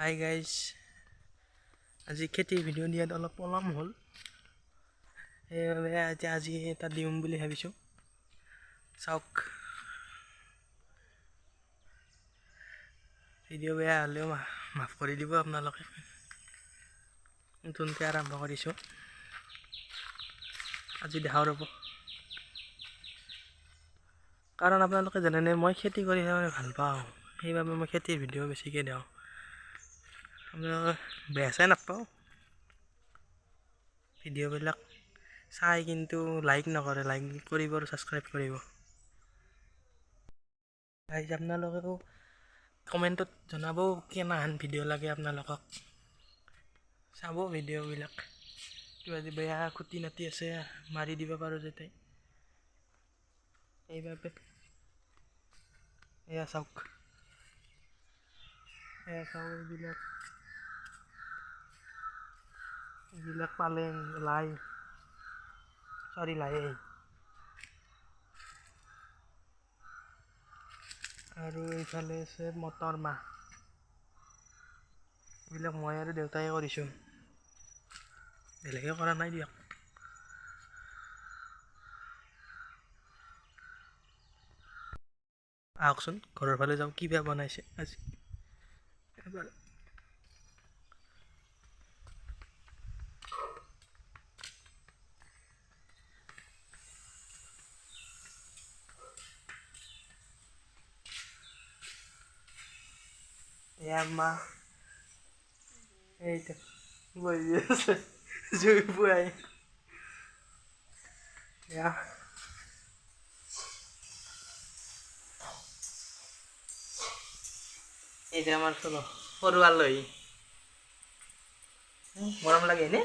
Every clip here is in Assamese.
হাই গাইজ, আজি খেতিৰ ভিডিঅ' দিয়াত অলপ পলম হ'ল, সেইবাবে আজি এটা দিম বুলি ভাবিছোঁ। চাওক, ভিডিঅ' বেয়া হ'লেও মাফ কৰি দিব আপোনালোকে। নতুনকৈ আৰম্ভ কৰিছোঁ, আজি দেখাও ৰ'ব। কাৰণ আপোনালোকে জানেনে, মই খেতি কৰি ভাল পাওঁ, সেইবাবে মই খেতিৰ ভিডিঅ' বেছিকৈ দিওঁ। আপোনালোকে বেয়া চাই নাপাওঁ, ভিডিঅ'বিলাক চাই কিন্তু লাইক নকৰে। লাইক কৰিব আৰু ছাবস্ক্ৰাইব কৰিব। গাইজ, আপোনালোকেও কমেণ্টত জনাব কেনেহেন ভিডিঅ' লাগে আপোনালোকক। চাব ভিডিঅ'বিলাক, কিবা যদি বেয়া খুটি নাটি আছে মাৰি দিব পাৰোঁ যাতে। সেইবাবে এয়া চাওক, এইবিলাক পালেং, লাই, আৰু এইফালে আছে মটৰ মাহ। এইবিলাক মই আৰু দেউতাই কৰিছোঁ, বেলেগে কৰা নাই দিয়ক। আহকচোন ঘৰৰ ফালে যাওঁ, কি বেয়া বনাইছে আজি। এয়া মা এইটো বহি আছে জুই পুৱাই। এয়া এইটো আমাৰ সৰু আলহী, মৰম লাগে নে?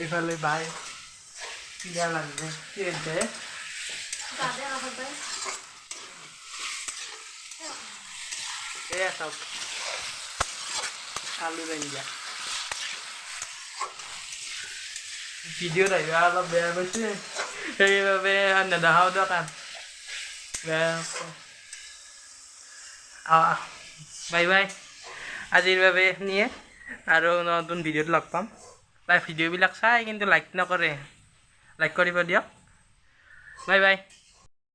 এইফালে বাই কিবা লাগবে এয়া চাওক, আলু আঞ্জা। ভিডিঅ'ত আহিবা অলপ বেয়া পাইছে, সেইবাবে নেদেখাও দিয়ক। বাই বাই, আজিৰ বাবে এইখিনিয়ে, আৰু নতুন ভিডিঅ'ত লগ পাম। ভিডিঅ'বিলাক চাই কিন্তু লাইক নকৰে, লাইক কৰিব দিয়ক। Bye bye.